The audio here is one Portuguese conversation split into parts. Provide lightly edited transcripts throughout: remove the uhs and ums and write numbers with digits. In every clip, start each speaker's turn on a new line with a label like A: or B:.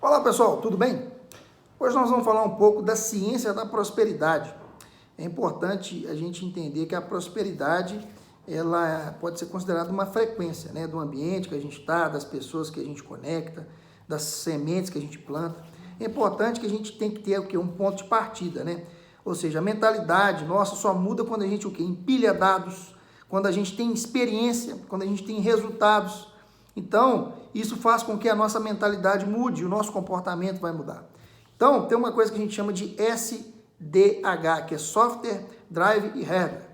A: Olá pessoal, tudo bem? Hoje nós vamos falar um pouco da ciência da prosperidade. É importante a gente entender que a prosperidade ela pode ser considerada uma frequência, né, do ambiente que a gente está, das pessoas que a gente conecta, das sementes que a gente planta. É importante que a gente tem que ter o quê? Um ponto de partida, né? Ou seja, a mentalidade nossa só muda quando a gente o quê? Empilha dados, quando a gente tem experiência, quando a gente tem resultados. Então, isso faz com que a nossa mentalidade mude, o nosso comportamento vai mudar. Então, tem uma coisa que a gente chama de SDH, que é Software, Drive e Hardware,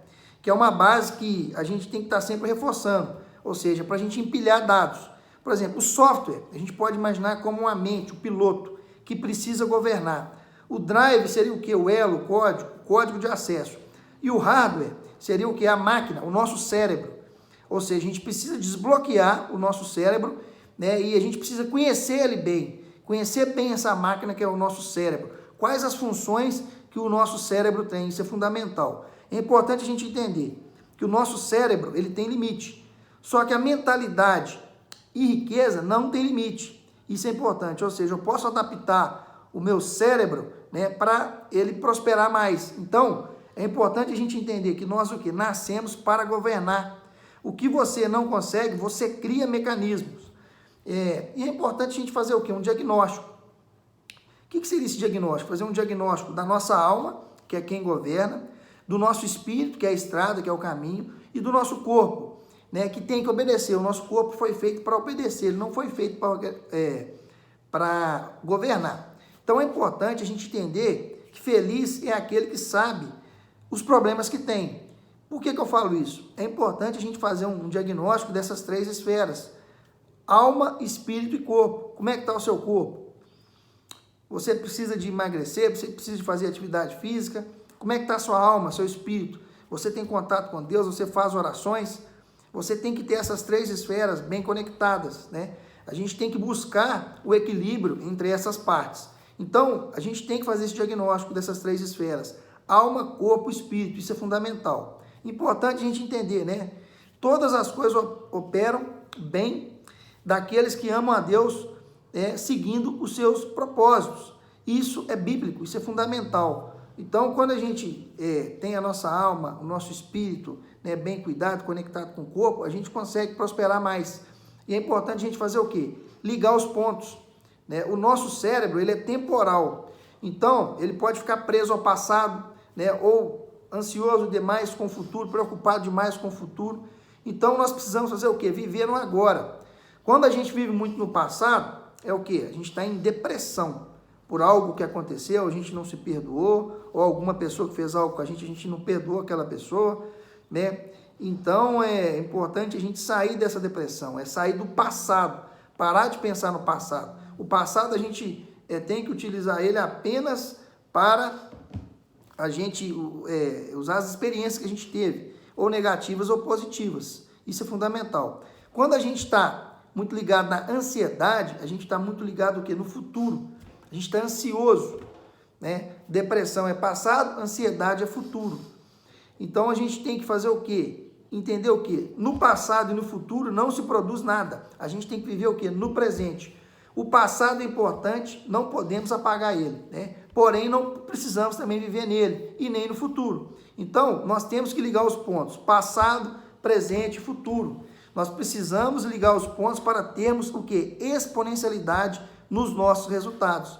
A: que é uma base que a gente tem que estar sempre reforçando, ou seja, para a gente empilhar dados. Por exemplo, o software, a gente pode imaginar como uma mente, o piloto, que precisa governar. O drive seria o quê? O elo, o código de acesso. E o hardware seria o quê? A máquina, o nosso cérebro. Ou seja, a gente precisa desbloquear o nosso cérebro, né? E a gente precisa conhecer ele bem, conhecer bem essa máquina que é o nosso cérebro. Quais as funções que o nosso cérebro tem, isso é fundamental. É importante a gente entender que o nosso cérebro ele tem limite, só que a mentalidade e riqueza não tem limite. Isso é importante, ou seja, eu posso adaptar o meu cérebro, né, para ele prosperar mais. Então, é importante a gente entender que nós o que nascemos para governar. O que você não consegue, você cria mecanismos. E é importante a gente fazer o quê? Um diagnóstico. O que seria esse diagnóstico? Fazer um diagnóstico da nossa alma, que é quem governa, do nosso espírito, que é a estrada, que é o caminho, e do nosso corpo, né, que tem que obedecer. O nosso corpo foi feito para obedecer, ele não foi feito para governar. Então é importante a gente entender que feliz é aquele que sabe os problemas que tem. Por que eu falo isso? É importante a gente fazer um diagnóstico dessas três esferas: alma, espírito e corpo. Como é que está o seu corpo? Você precisa de emagrecer, você precisa de fazer atividade física. Como é que está a sua alma, seu espírito? Você tem contato com Deus, você faz orações? Você tem que ter essas três esferas bem conectadas, né? A gente tem que buscar o equilíbrio entre essas partes. Então, a gente tem que fazer esse diagnóstico dessas três esferas: alma, corpo e espírito. Isso é fundamental. Importante a gente entender, né? Todas as coisas operam bem daqueles que amam a Deus, seguindo os seus propósitos. Isso é bíblico, isso é fundamental. Então, quando a gente tem a nossa alma, o nosso espírito, né, bem cuidado, conectado com o corpo, a gente consegue prosperar mais. E é importante a gente fazer o quê? Ligar os pontos, né? O nosso cérebro, ele é temporal. Então, ele pode ficar preso ao passado, né, ou ansioso demais com o futuro, preocupado demais com o futuro. Então, nós precisamos fazer o quê? Viver no agora. Quando a gente vive muito no passado, é o quê? A gente está em depressão por algo que aconteceu, a gente não se perdoou, ou alguma pessoa que fez algo com a gente não perdoou aquela pessoa, né? Então, é importante a gente sair dessa depressão, é sair do passado, parar de pensar no passado. O passado a gente tem que utilizar ele apenas para a gente usar as experiências que a gente teve, ou negativas ou positivas. Isso é fundamental. Quando a gente está muito ligado na ansiedade, a gente está muito ligado o quê? No futuro. A gente está ansioso, né? Depressão é passado, ansiedade é futuro. Então a gente tem que fazer o quê? Entender o quê? No passado e no futuro não se produz nada. A gente tem que viver o quê? No presente. O passado é importante, não podemos apagar ele, né? Porém, não precisamos também viver nele e nem no futuro. Então, nós temos que ligar os pontos: passado, presente e futuro. Nós precisamos ligar os pontos para termos o quê? Exponencialidade nos nossos resultados.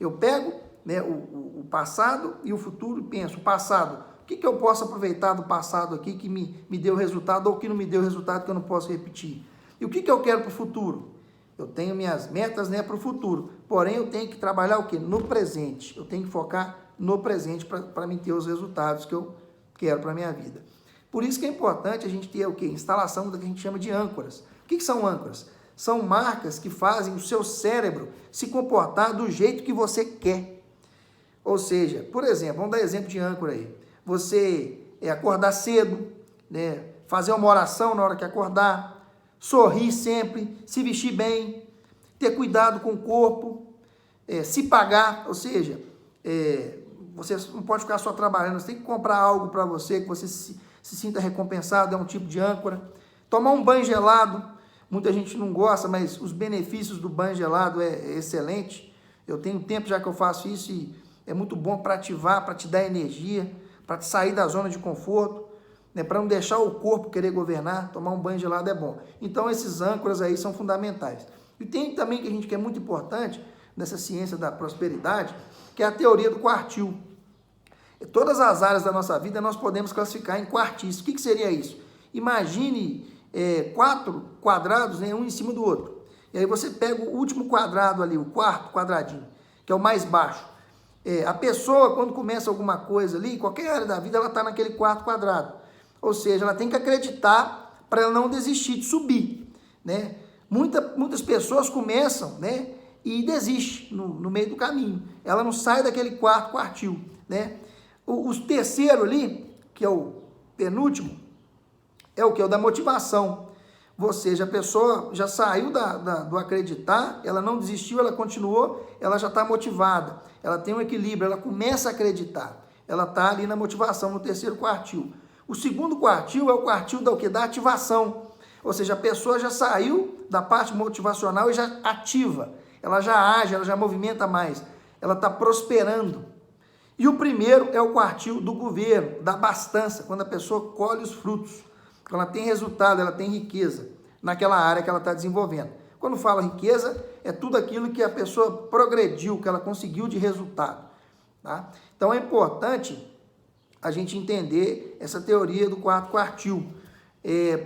A: Eu pego, né, o passado e o futuro e penso: o passado, o que eu posso aproveitar do passado aqui que me deu resultado, ou que não me deu resultado que eu não posso repetir? E o que eu quero para o futuro? Eu tenho minhas metas, né, para o futuro, porém eu tenho que trabalhar o quê? No presente. Eu tenho que focar no presente para me ter os resultados que eu quero para a minha vida. Por isso que é importante a gente ter o quê? Instalação do que a gente chama de âncoras. O que são âncoras? São marcas que fazem o seu cérebro se comportar do jeito que você quer. Ou seja, por exemplo, vamos dar exemplo de âncora aí. Você acordar cedo, né, fazer uma oração na hora que acordar, sorrir sempre, se vestir bem, ter cuidado com o corpo, se pagar, ou seja, você não pode ficar só trabalhando, você tem que comprar algo para você, que você se sinta recompensado, é um tipo de âncora. Tomar um banho gelado, Muita gente não gosta, mas os benefícios do banho gelado é excelente. Eu tenho tempo já que eu faço isso e é muito bom para ativar, para te dar energia, para te sair da zona de conforto, né? Para não deixar o corpo querer governar, tomar um banho gelado é bom. Então esses âncoras aí são fundamentais. E tem também que a gente que é muito importante nessa ciência da prosperidade, que é a teoria do quartil. Todas as áreas da nossa vida nós podemos classificar em quartis. O que seria isso? Imagine 4 quadrados, né, um em cima do outro. E aí você pega o último quadrado ali, o quarto quadradinho, que é o mais baixo. A pessoa, quando começa alguma coisa ali, qualquer área da vida, ela está naquele quarto quadrado. Ou seja, ela tem que acreditar para ela não desistir de subir, né? Muitas pessoas começam, né, e desistem no meio do caminho. Ela não sai daquele quarto quartil, né? O terceiro ali, que é o penúltimo, é o que? É o da motivação. Ou seja, a pessoa já saiu do acreditar, ela não desistiu, ela continuou, ela já está motivada, ela tem um equilíbrio, ela começa a acreditar, ela está ali na motivação, no terceiro quartil. O segundo quartil é o quartil da, o quê? Da ativação, ou seja, a pessoa já saiu da parte motivacional e já ativa, ela já age, ela já movimenta mais, ela está prosperando. E o primeiro é o quartil do governo, da abastança, quando a pessoa colhe os frutos. Quando ela tem resultado, ela tem riqueza naquela área que ela está desenvolvendo. Quando fala riqueza, é tudo aquilo que a pessoa progrediu, que ela conseguiu de resultado. Tá? Então é importante a gente entender essa teoria do quarto quartil.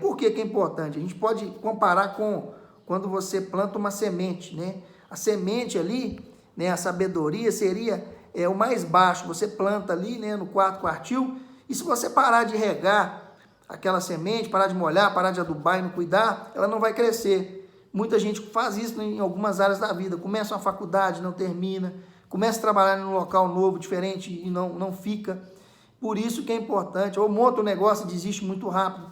A: Por que é importante? A gente pode comparar com quando você planta uma semente, né? A semente ali, né, a sabedoria seria o mais baixo. Você planta ali, né, no quarto quartil, e se você parar de regar aquela semente, parar de molhar, parar de adubar e não cuidar, ela não vai crescer. Muita gente faz isso em algumas áreas da vida. Começa uma faculdade, não termina. Começa a trabalhar em um local novo, diferente e não fica. Por isso que é importante. Ou monta um negócio e desiste muito rápido.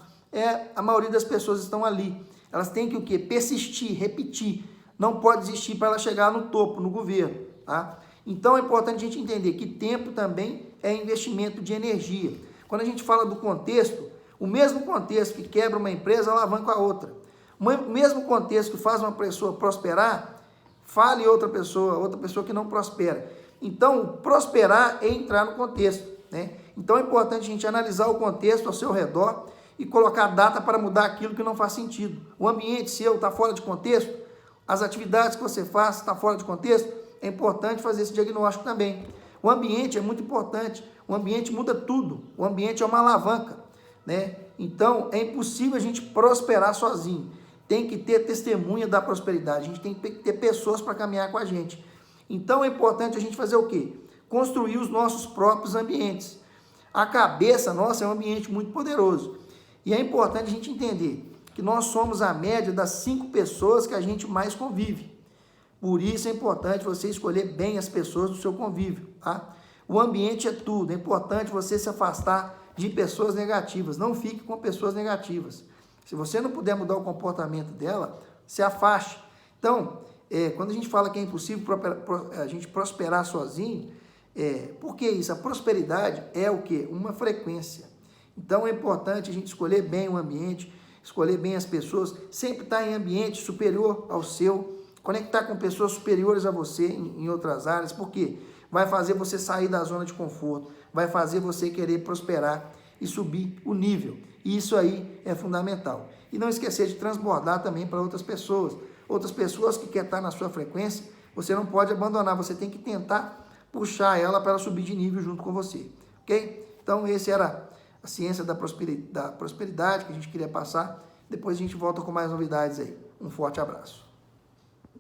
A: A maioria das pessoas estão ali. Elas têm que o quê? Persistir, repetir. Não pode desistir para ela chegar no topo, no governo. Tá? Então é importante a gente entender que tempo também é investimento de energia. Quando a gente fala do contexto, o mesmo contexto que quebra uma empresa, alavanca a outra. O mesmo contexto que faz uma pessoa prosperar, fale outra pessoa que não prospera. Então, prosperar é entrar no contexto, né? Então, é importante a gente analisar o contexto ao seu redor e colocar data para mudar aquilo que não faz sentido. O ambiente seu está fora de contexto, as atividades que você faz estão fora de contexto, é importante fazer esse diagnóstico também. O ambiente é muito importante, o ambiente muda tudo, o ambiente é uma alavanca. Né? Então, é impossível a gente prosperar sozinho. Tem que ter testemunha da prosperidade. A gente tem que ter pessoas para caminhar com a gente. Então, é importante a gente fazer o quê? Construir os nossos próprios ambientes. A cabeça nossa é um ambiente muito poderoso. E é importante a gente entender que nós somos a média das 5 pessoas que a gente mais convive. Por isso é importante você escolher bem as pessoas do seu convívio. Tá? O ambiente é tudo. É importante você se afastar de pessoas negativas. Não fique com pessoas negativas. Se você não puder mudar o comportamento dela, se afaste. Então, quando a gente fala que é impossível a gente prosperar sozinho, por que isso? A prosperidade é o quê? Uma frequência. Então, é importante a gente escolher bem o ambiente, escolher bem as pessoas, sempre estar em ambiente superior ao seu, conectar com pessoas superiores a você em outras áreas, porque vai fazer você sair da zona de conforto, vai fazer você querer prosperar e subir o nível. E isso aí é fundamental. E não esquecer de transbordar também para outras pessoas que querem estar na sua frequência, você não pode abandonar, você tem que tentar puxar ela para ela subir de nível junto com você, ok? Então, esse era a ciência da prosperidade que a gente queria passar. Depois a gente volta com mais novidades aí. Um forte abraço.